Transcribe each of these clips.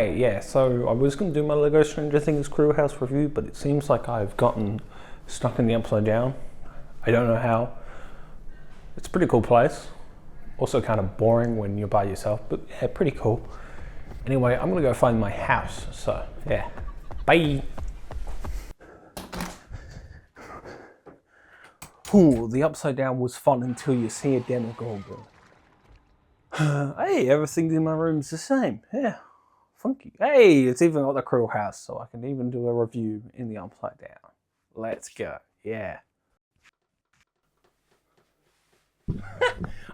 Hey, yeah, so I was going to do my Lego Stranger Things Creel House review, but it seems like I've gotten stuck in the Upside Down. I don't know how. It's a pretty cool place. Also kind of boring when you're by yourself, but yeah, pretty cool. Anyway, I'm going to go find my house, so yeah, bye. Ooh, the Upside Down was fun until you see a Demogorgon. Hey, everything in my room's the same, yeah. Funky. Hey, it's even got the Creel House, so I can even do a review in the Upside Down. Let's go. Yeah.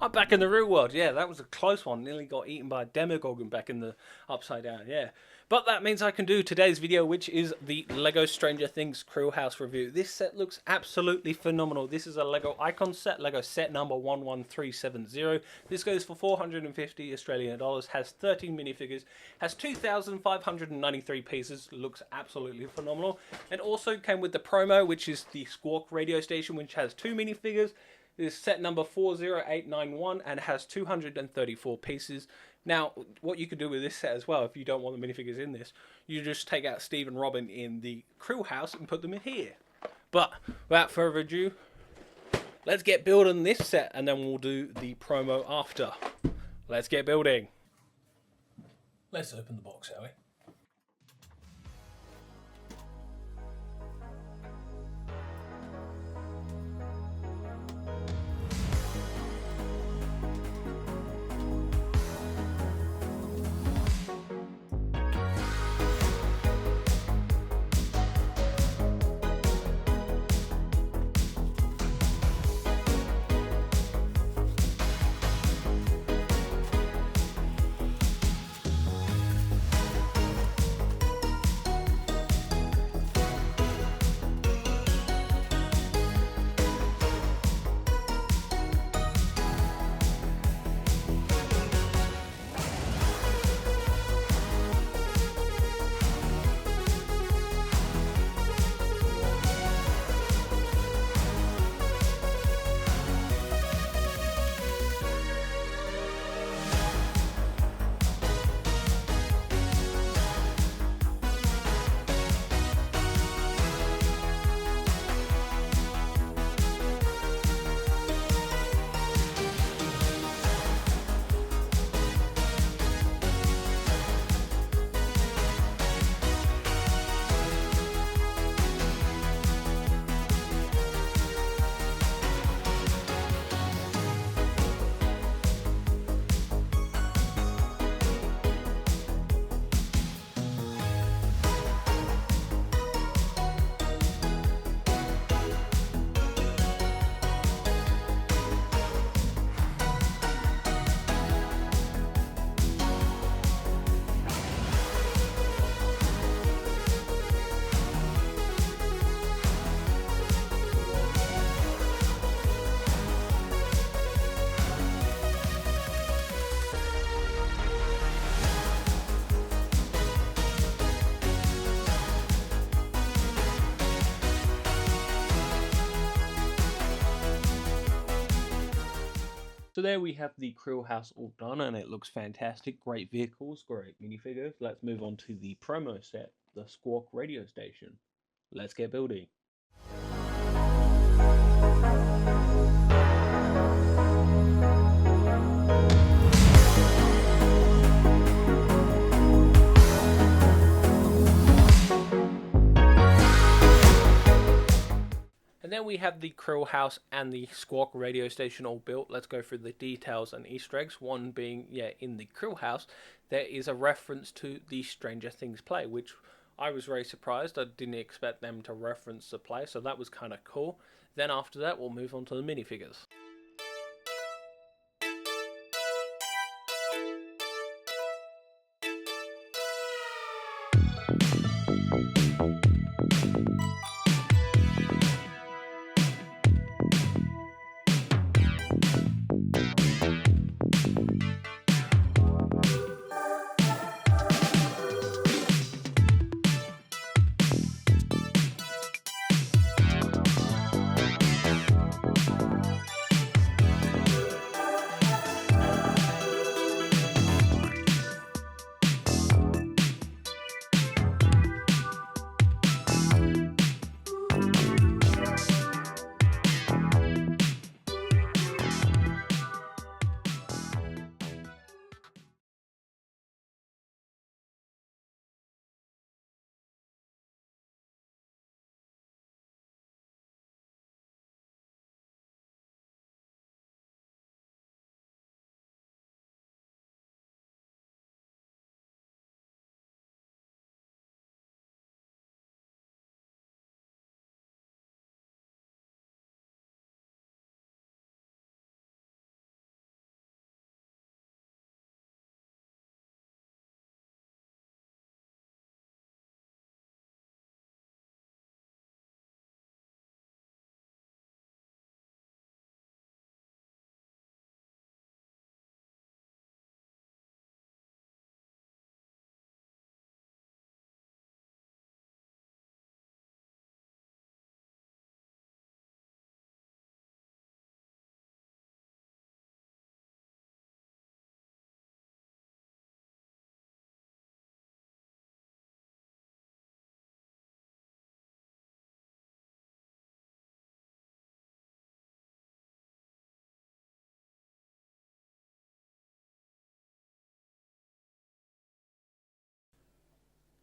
I'm back in the real world. Yeah, that was a close one. Nearly got eaten by a Demogorgon back in the Upside Down. Yeah. But that means I can do today's video, which is the Lego Stranger Things Creel House review. This set looks absolutely phenomenal. This is a Lego Icon set, Lego set number 11370. This goes for 450 Australian dollars, has 13 minifigures, has 2,593 pieces, looks absolutely phenomenal. And also came with the promo, which is the Squawk radio station, which has 2 minifigures. This is set number 40891 and has 234 pieces. Now, what you could do with this set as well, if you don't want the minifigures in this, you just take out Steve and Robin in the Creel House and put them in here. But without further ado, let's get building this set and then we'll do the promo after. Let's get building. Let's open the box, shall we? So there we have the Creel House all done and it looks fantastic. Great vehicles, great minifigures. Let's move on to the promo set, the Squawk radio station. Let's get building. And then we have the Creel House and the Squawk radio station all built. Let's go through the details and Easter eggs. One being, in the Creel House, there is a reference to the Stranger Things play, which I was very surprised. I didn't expect them to reference the play, so that was kind of cool. Then after that, we'll move on to the minifigures.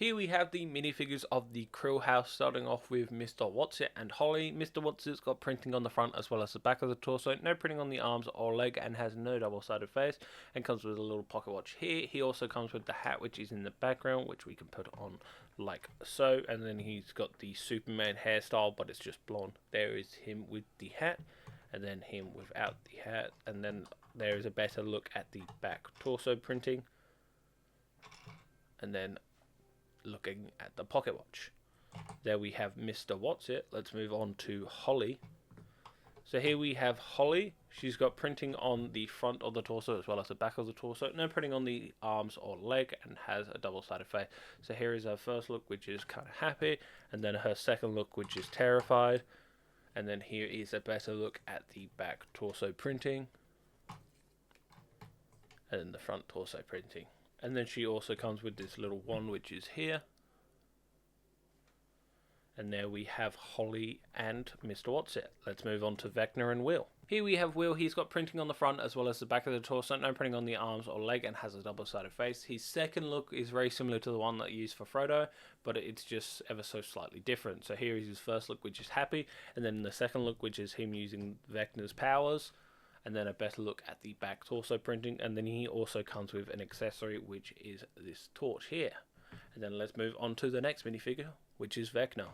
Here we have the minifigures of the Creel house, starting off with Mr. Whatsit and Holly. Mr. Whatsit's got printing on the front as well as the back of the torso, no printing on the arms or leg, and has no double-sided face, and comes with a little pocket watch here. He also comes with the hat, which is in the background, which we can put on like so, and then he's got the Superman hairstyle, but it's just blonde. There is him with the hat, and then him without the hat, and then there is a better look at the back torso printing, and then looking at the pocket watch. There we have Mr. Whatsit. Let's move on to Holly. So here we have Holly. She's got printing on the front of the torso as well as the back of the torso. No printing on the arms or leg, and has a double-sided face. So here is her first look, which is kind of happy, and then her second look, which is terrified. And then here is a better look at the back torso printing, and then the front torso printing. And then she also comes with this little one, which is here. And there we have Holly and Mr. Whatsit. Let's move on to Vecna and Will. Here we have Will. He's got printing on the front as well as the back of the torso, no printing on the arms or leg, and has a double-sided face. His second look is very similar to the one that you used for Frodo, but it's just ever so slightly different. So here is his first look, which is happy, and then the second look, which is him using Vecna's powers, and then a better look at the back torso printing, and then he also comes with an accessory, which is this torch here. And then let's move on to the next minifigure, which is Vecna.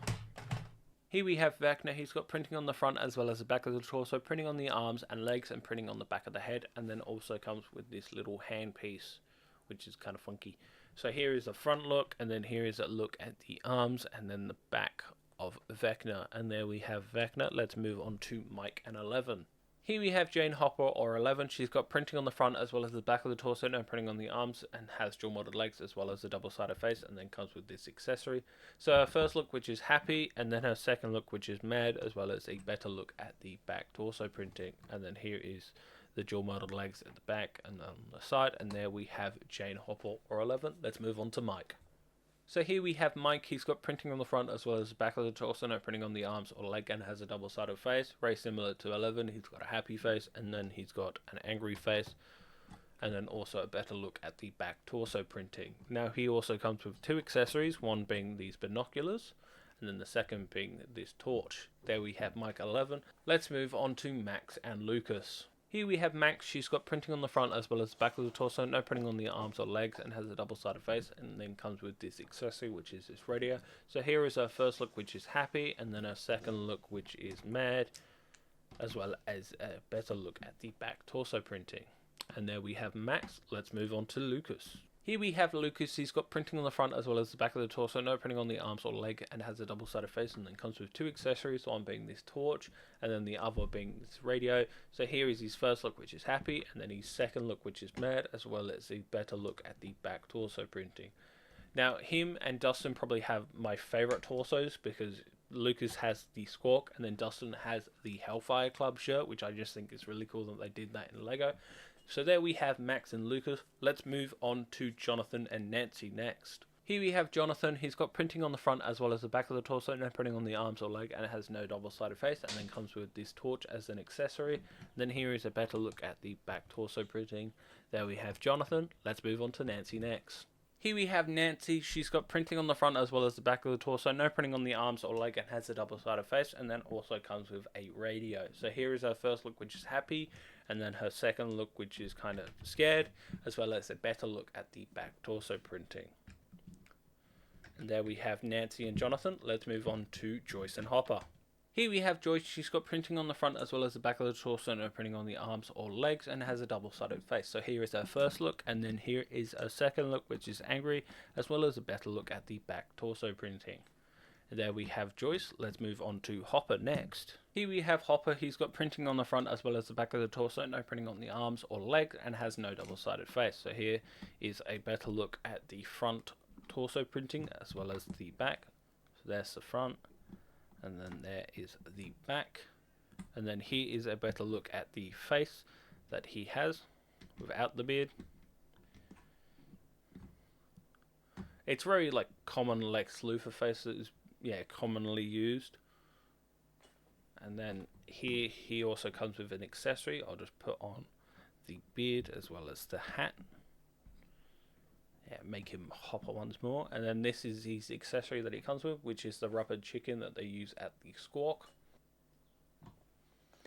Here we have Vecna. He's got printing on the front as well as the back of the torso, printing on the arms and legs, and printing on the back of the head, and then also comes with this little hand piece, which is kind of funky. So here is the front look, and then here is a look at the arms, and then the back of Vecna. And there we have Vecna. Let's move on to Mike and 11. Here we have Jane Hopper, or 11. She's got printing on the front as well as the back of the torso, no printing on the arms, and has dual modeled legs as well as a double-sided face, and then comes with this accessory. So her first look, which is happy, and then her second look, which is mad, as well as a better look at the back torso printing. And then here is the dual modeled legs at the back and on the side, and there we have Jane Hopper, or 11. Let's move on to Mike. So here we have Mike. He's got printing on the front as well as the back of the torso, no printing on the arms or leg, and has a double-sided face, very similar to 11. He's got a happy face, and then he's got an angry face, and then also a better look at the back torso printing. Now he also comes with two accessories, one being these binoculars, and then the second being this torch. There we have Mike 11. Let's move on to Max and Lucas. Here we have Max. She's got printing on the front as well as the back of the torso, no printing on the arms or legs, and has a double-sided face, and then comes with this accessory, which is this radio. So here is her first look, which is happy, and then her second look, which is mad, as well as a better look at the back torso printing. And there we have Max. Let's move on to Lucas. Here we have Lucas. He's got printing on the front as well as the back of the torso, no printing on the arms or leg, and has a double-sided face, and then comes with two accessories, one being this torch and then the other being this radio. So here is his first look, which is happy, and then his second look, which is mad, as well as a better look at the back torso printing. Now him and Dustin probably have my favorite torsos, because Lucas has the Squawk and then Dustin has the Hellfire Club shirt, which I just think is really cool that they did that in Lego. So there we have Max and Lucas. Let's move on to Jonathan and Nancy next. Here we have Jonathan. He's got printing on the front as well as the back of the torso, no printing on the arms or leg, and it has no double-sided face, and then comes with this torch as an accessory. And then here is a better look at the back torso printing. There we have Jonathan. Let's move on to Nancy next. Here we have Nancy. She's got printing on the front as well as the back of the torso, no printing on the arms or leg, and has a double-sided face, and then also comes with a radio. So here is her first look, which is happy, and then her second look, which is kind of scared, as well as a better look at the back torso printing. And there we have Nancy and Jonathan. Let's move on to Joyce and Hopper. Here we have Joyce. She's got printing on the front as well as the back of the torso, no printing on the arms or legs, and has a double-sided face. So here is her first look, and then here is her second look, which is angry, as well as a better look at the back torso printing. And there we have Joyce. Let's move on to Hopper next. Here we have Hopper. He's got printing on the front as well as the back of the torso, no printing on the arms or legs, and has no double-sided face. So here is a better look at the front torso printing as well as the back. So there's the front, and then there is the back, and then here is a better look at the face that he has without the beard. It's very like common Lex Luthor face that is commonly used. And then here he also comes with an accessory. I'll just put on the beard as well as the hat. make him hopper once more. And then this is his accessory that he comes with, which is the rubber chicken that they use at the Squawk.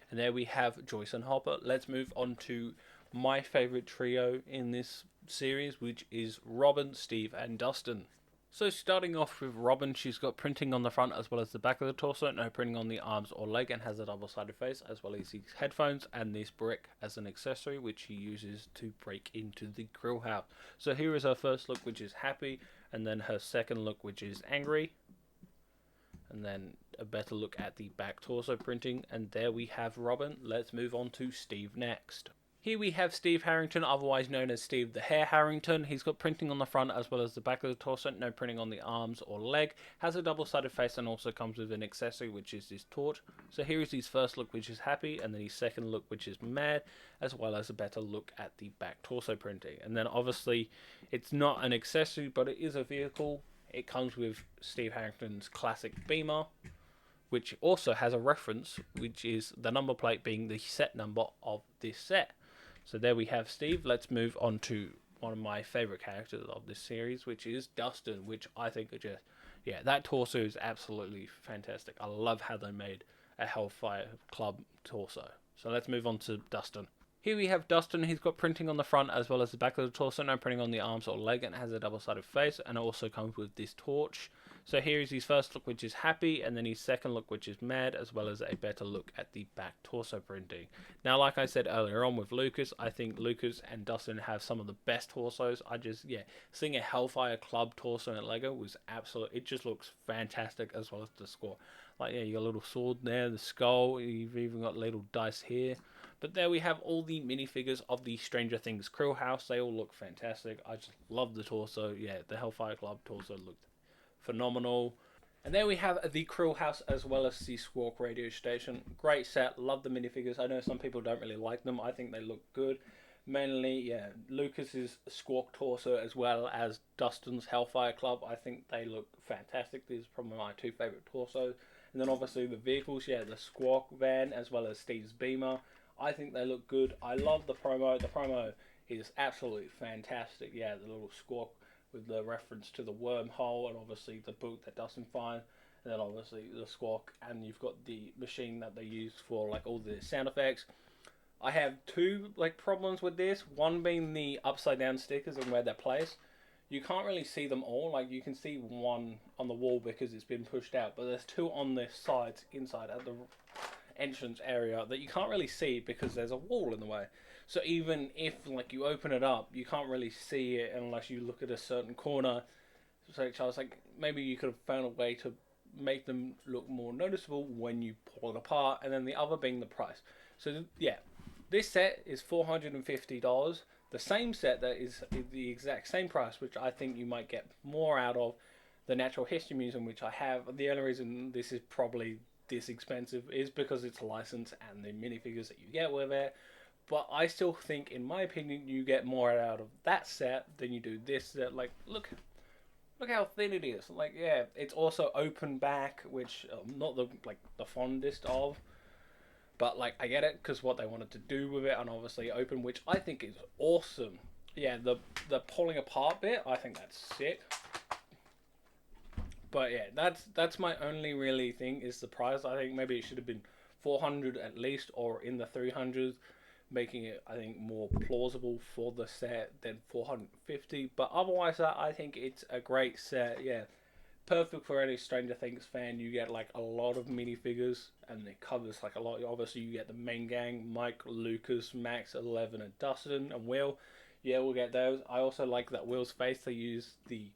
And there we have Joyce and Hopper. Let's move on to my favorite trio in this series, which is Robin, Steve, and Dustin. So starting off with Robin, she's got printing on the front as well as the back of the torso, no printing on the arms or leg, and has a double-sided face, as well as these headphones and this brick as an accessory, which she uses to break into the Creel house. So here is her first look, which is happy, and then her second look, which is angry, and then a better look at the back torso printing, and there we have Robin. Let's move on to Steve next. Here we have Steve Harrington, otherwise known as Steve the Hair Harrington. He's got printing on the front as well as the back of the torso, no printing on the arms or leg, has a double-sided face, and also comes with an accessory, which is this torch. So here is his first look, which is happy, and then his second look, which is mad, as well as a better look at the back torso printing. And then obviously it's not an accessory, but it is a vehicle. It comes with Steve Harrington's classic Beamer, which also has a reference, which is the number plate being the set number of this set. So there we have Steve. Let's move on to one of my favourite characters of this series, which is Dustin, which I think are just, that torso is absolutely fantastic. I love how they made a Hellfire Club torso. So let's move on to Dustin. Here we have Dustin. He's got printing on the front as well as the back of the torso, no printing on the arms or leg, and has a double-sided face, and it also comes with this torch. So here is his first look, which is happy, and then his second look, which is mad, as well as a better look at the back torso printing. Now, like I said earlier on with Lucas, I think Lucas and Dustin have some of the best torsos. Seeing a Hellfire Club torso in Lego was absolute. It just looks fantastic, as well as the score. You got a little sword there, the skull, you've even got little dice here. But there we have all the minifigures of the Stranger Things Creel house. They all look fantastic. I just love the torso. The Hellfire Club torso looked phenomenal. And there we have the Creel house as well as the Squawk radio station. Great set. Love the minifigures. I know some people don't really like them. I think they look good. Mainly, Lucas's Squawk torso as well as Dustin's Hellfire Club. I think they look fantastic. These are probably my two favourite torsos. And then obviously the vehicles, the Squawk van as well as Steve's Beamer. I think they look good. I love the promo. The promo is absolutely fantastic. The little Squawk with the reference to the wormhole, and obviously the book that Dustin finds, and then obviously the Squawk, and you've got the machine that they use for all the sound effects. I have two problems with this. One being the upside down stickers and where they're placed. You can't really see them all. You can see one on the wall because it's been pushed out, but there's two on the sides inside at the entrance area that you can't really see because there's a wall in the way. So even if you open it up, you can't really see it unless you look at a certain corner. So I was maybe you could have found a way to make them look more noticeable when you pull it apart. And then the other being the price. So this set is $450. The same set that is the exact same price, which I think you might get more out of the Natural History Museum, which I have. The only reason this is probably this expensive is because it's a license and the minifigures that you get with it. But I still think, in my opinion, you get more out of that set than you do this set. Look how thin it is. It's also open back, which I'm not the fondest of. But I get it because what they wanted to do with it, and obviously open, which I think is awesome. The pulling apart bit, I think that's sick. But that's my only really thing is the price. I think maybe it should have been $400 at least, or in the 300s, making it I think more plausible for the set than $450. But otherwise, I think it's a great set. Perfect for any Stranger Things fan. You get a lot of minifigures, and it covers a lot. Obviously, you get the main gang: Mike, Lucas, Max, 11, and Dustin, and Will. We'll get those. I also like that Will's face. They use the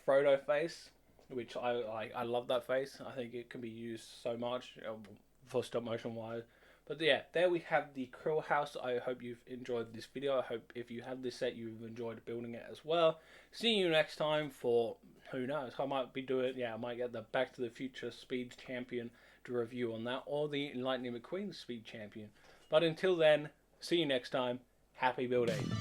Frodo face, which I love that face. I think it can be used so much for stop motion wise. But there we have the Creel house. I hope you've enjoyed this video. I hope if you have this set, you've enjoyed building it as well. See you next time for, who knows, I might be doing, I might get the Back to the Future Speed Champion to review on that, or the Lightning McQueen Speed Champion. But until then, see you next time. Happy building.